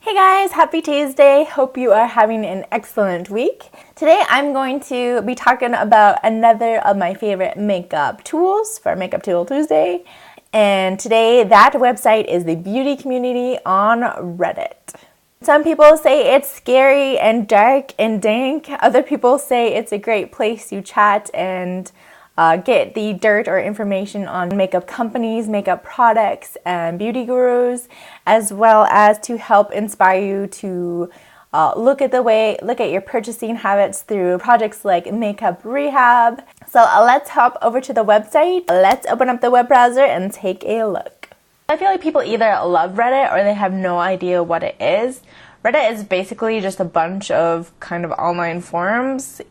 Hey guys, happy Tuesday. Hope you are having an excellent week. Today I'm going to be talking about another of my favorite makeup tools for Makeup Tool Tuesday. And today that website is the beauty community on Reddit. Some people say it's scary and dark and dank. Other people say it's a great place to chat and get the dirt or information on makeup companies, makeup products, and beauty gurus, as well as to help inspire you to look at your purchasing habits through projects like Makeup Rehab. So let's hop over to the website. Let's open up the web browser and take a look. I feel like people either love Reddit or they have no idea what it is. Reddit is basically just a bunch of kind of online forums.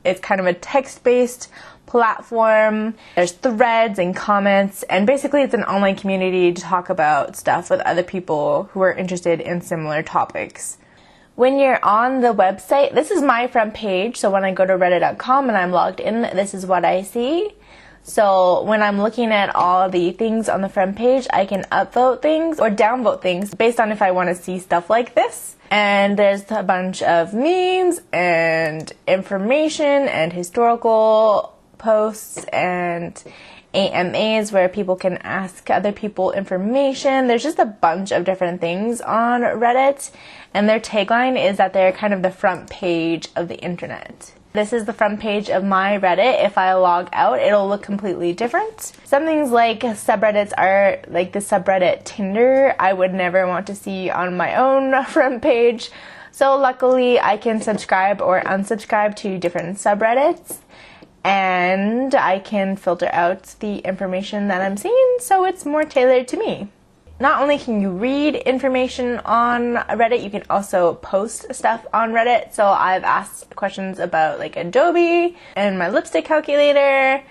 It's kind of a text-based platform. There's threads and comments, and basically it's an online community to talk about stuff with other people who are interested in similar topics. When you're on the website, this is my front page, so when I go to reddit.com and I'm logged in, this is what I see. So when I'm looking at all the things on the front page, I can upvote things or downvote things based on if I want to see stuff like this. And there's a bunch of memes and information and historical posts and AMAs where people can ask other people information. There's just a bunch of different things on Reddit, and their tagline is that they're kind of the front page of the internet. This is the front page of my Reddit. If I log out, it'll look completely different. Some things like subreddits are like the subreddit Tinder. I would never want to see on my own front page. So luckily I can subscribe or unsubscribe to different subreddits, and I can filter out the information that I'm seeing so it's more tailored to me. Not only can you read information on Reddit, you can also post stuff on Reddit. So I've asked questions about like Adobe and my lipstick calculator.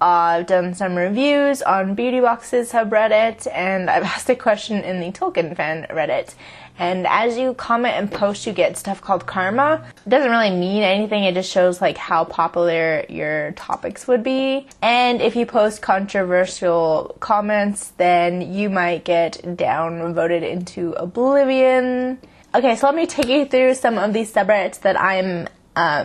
I've done some reviews on Beauty Box's subreddit, and I've asked a question in the Tolkien fan Reddit. And as you comment and post, you get stuff called karma. It doesn't really mean anything, it just shows like how popular your topics would be. And if you post controversial comments, then you might get downvoted into oblivion. Okay, so let me take you through some of these subreddits that I'm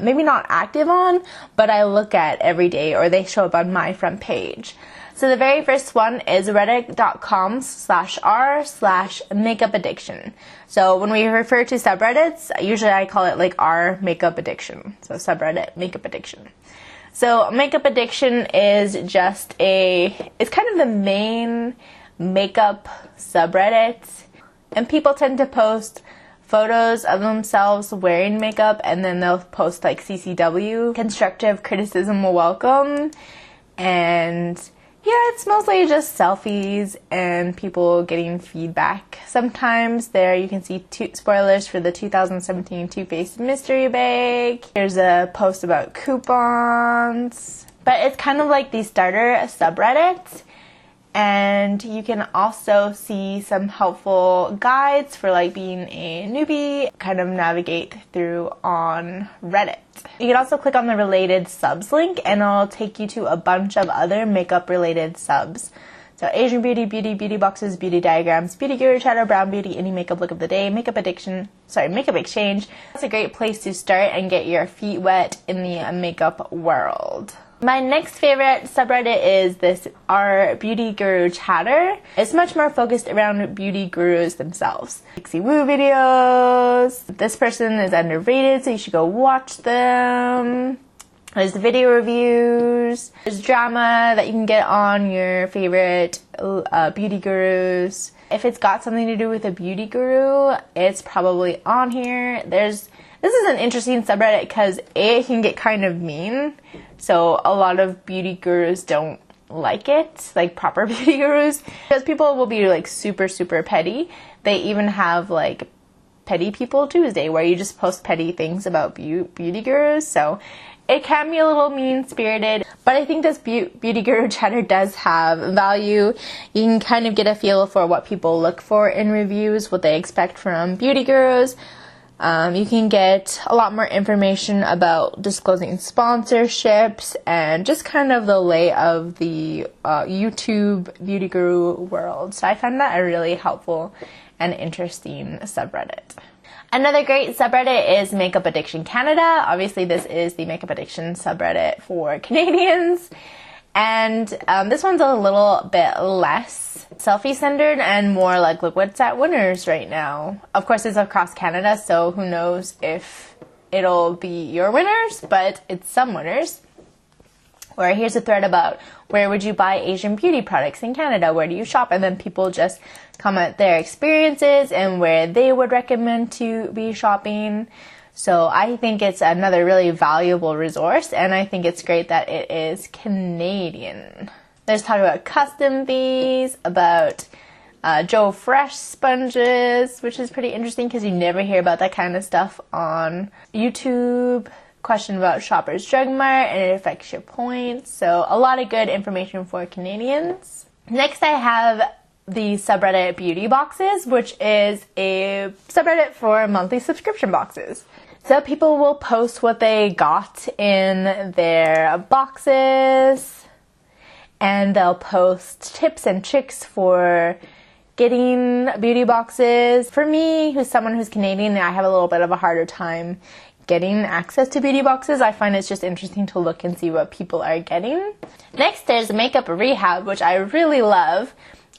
maybe not active on, but I look at every day, or they show up on my front page. So the very first one is reddit.com/r/makeup addiction. So when we refer to subreddits, usually I call it like r makeup addiction. So subreddit makeup addiction. So makeup addiction is just it's kind of the main makeup subreddit, and people tend to post photos of themselves wearing makeup, and then they'll post like CCW, constructive criticism welcome, and yeah, it's mostly just selfies and people getting feedback. Sometimes there you can see spoilers for the 2017 Too Faced mystery bag. There's a post about coupons. But it's kind of like the starter subreddit. And you can also see some helpful guides for like being a newbie, kind of navigate through on Reddit. You can also click on the related subs link and it'll take you to a bunch of other makeup related subs. So Asian Beauty, Beauty Boxes, Beauty Diagrams, Beauty Guru Chatter, Brown Beauty, Any Makeup Look of the Day, Makeup Exchange. That's a great place to start and get your feet wet in the makeup world. My next favorite subreddit is this r Beauty Guru Chatter. It's much more focused around beauty gurus themselves. Pixie Woo videos. This person is underrated, so you should go watch them. There's video reviews. There's drama that you can get on your favorite beauty gurus. If it's got something to do with a beauty guru, it's probably on here. This is an interesting subreddit because it can get kind of mean. So a lot of beauty gurus don't like it, like proper beauty gurus, because people will be like super, super petty. They even have like Petty People Tuesday where you just post petty things about beauty gurus. So it can be a little mean-spirited, but I think this Beauty Guru Chatter does have value. You can kind of get a feel for what people look for in reviews, what they expect from beauty gurus. You can get a lot more information about disclosing sponsorships and just kind of the lay of the YouTube beauty guru world. So I find that really helpful and interesting subreddit. Another great subreddit is Makeup Addiction Canada. Obviously, this is the makeup addiction subreddit for Canadians. And this one's a little bit less selfie-centered and more like, look what's at Winners right now. Of course, it's across Canada, so who knows if it'll be your winners, but it's some winners. Or here's a thread about where would you buy Asian beauty products in Canada? Where do you shop? And then people just comment their experiences and where they would recommend to be shopping. So I think it's another really valuable resource, and I think it's great that it is Canadian. There's talk about custom fees, about Joe Fresh sponges, which is pretty interesting because you never hear about that kind of stuff on YouTube. Question about Shoppers Drug Mart, and it affects your points. So a lot of good information for Canadians. Next, I have the subreddit Beauty Boxes, which is a subreddit for monthly subscription boxes. So people will post what they got in their boxes, and they'll post tips and tricks for getting beauty boxes. For me, who's someone who's Canadian, I have a little bit of a harder time getting access to beauty boxes. I find it's just interesting to look and see what people are getting. Next, there's Makeup Rehab, which I really love.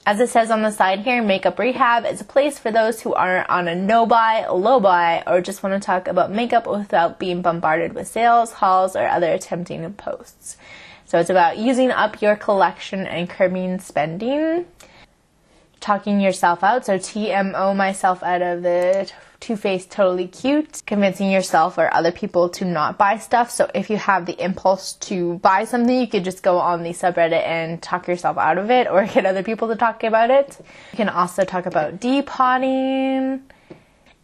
As it says on the side here, Makeup Rehab is a place for those who are on a no-buy, low-buy, or just want to talk about makeup without being bombarded with sales, hauls, or other tempting posts. So it's about using up your collection and curbing spending, talking yourself out, so TMO myself out of the Too Faced Totally Cute, convincing yourself or other people to not buy stuff. So if you have the impulse to buy something, you could just go on the subreddit and talk yourself out of it or get other people to talk about it. You can also talk about depotting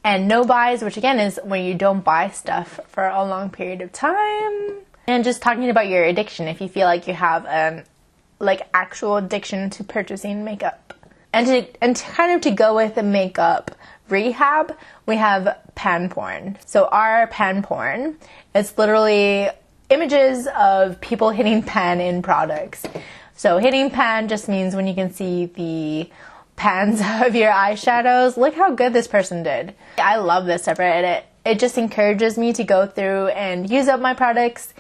and no buys, which again is when you don't buy stuff for a long period of time. And just talking about your addiction if you feel like you have actual addiction to purchasing makeup. And to go with the makeup rehab, we have pan porn. So our pan porn is literally images of people hitting pan in products. So hitting pan just means when you can see the pans of your eyeshadows. Look how good this person did. I love this subreddit. It just encourages me to go through and use up my products,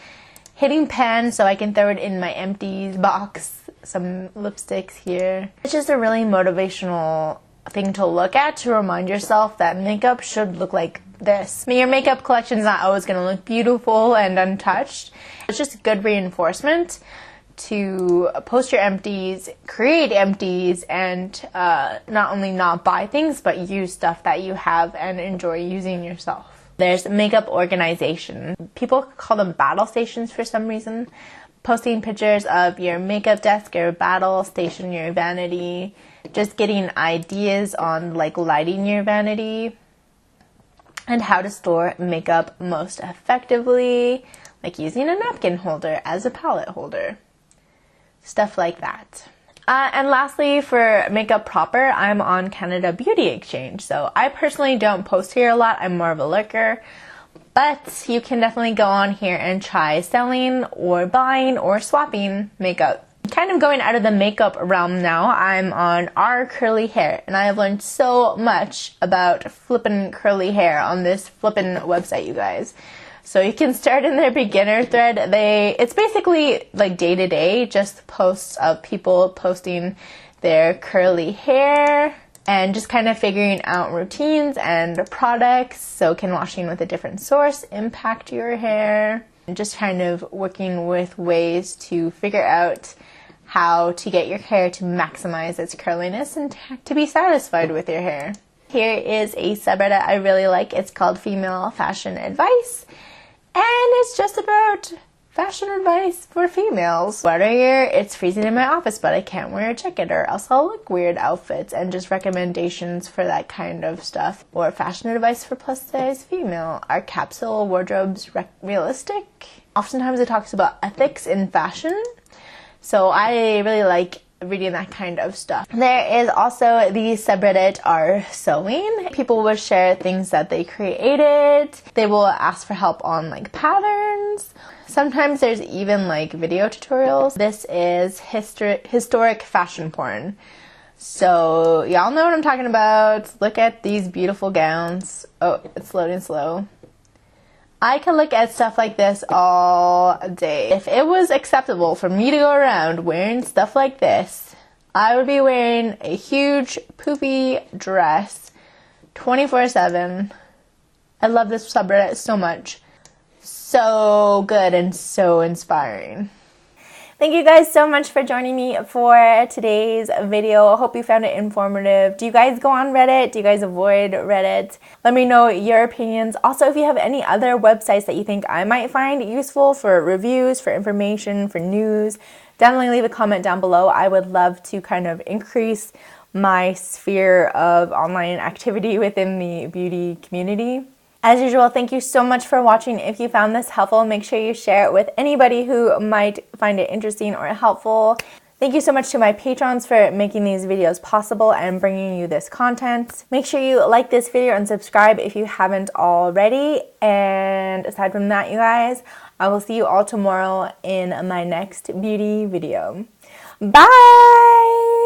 hitting pan so I can throw it in my empties box. Some lipsticks here. It's just a really motivational thing to look at to remind yourself that makeup should look like this. I mean, your makeup collection is not always going to look beautiful and untouched. It's just good reinforcement to post your empties, create empties, and not only not buy things, but use stuff that you have and enjoy using yourself. There's makeup organization. People call them battle stations for some reason. Posting pictures of your makeup desk, your battle station, your vanity, just getting ideas on lighting your vanity, and how to store makeup most effectively, like using a napkin holder as a palette holder. Stuff like that. And lastly, for makeup proper, I'm on Canada Beauty Exchange. So I personally don't post here a lot. I'm more of a lurker. But you can definitely go on here and try selling or buying or swapping makeup. Kind of going out of the makeup realm now, I'm on Our Curly Hair. And I have learned so much about flippin' curly hair on this flippin' website, you guys. So you can start in their beginner thread. It's basically like day-to-day, just posts of people posting their curly hair and just kind of figuring out routines and products. So can washing with a different source impact your hair? And just kind of working with ways to figure out how to get your hair to maximize its curliness and to be satisfied with your hair. Here is a subreddit I really like. It's called Female Fashion Advice. And it's just about fashion advice for females. Weather year, it's freezing in my office, but I can't wear a jacket or else I'll look weird outfits, and just recommendations for that kind of stuff. Or fashion advice for plus size female. Are capsule wardrobes realistic? Oftentimes it talks about ethics in fashion. So I really like reading that kind of stuff. There is also the subreddit Are Sewing. People will share things that they created. They will ask for help on patterns. Sometimes there's even video tutorials. This is historic fashion porn. So y'all know what I'm talking about. Look at these beautiful gowns. Oh, it's loading slow. I could look at stuff like this all day. If it was acceptable for me to go around wearing stuff like this, I would be wearing a huge poofy dress 24/7. I love this subreddit so much. So good and so inspiring. Thank you guys so much for joining me for today's video. I hope you found it informative. Do you guys go on Reddit? Do you guys avoid Reddit? Let me know your opinions. Also, if you have any other websites that you think I might find useful for reviews, for information, for news, definitely leave a comment down below. I would love to kind of increase my sphere of online activity within the beauty community. As usual, thank you so much for watching. If you found this helpful, make sure you share it with anybody who might find it interesting or helpful. Thank you so much to my patrons for making these videos possible and bringing you this content. Make sure you like this video and subscribe if you haven't already. And aside from that, you guys, I will see you all tomorrow in my next beauty video. Bye!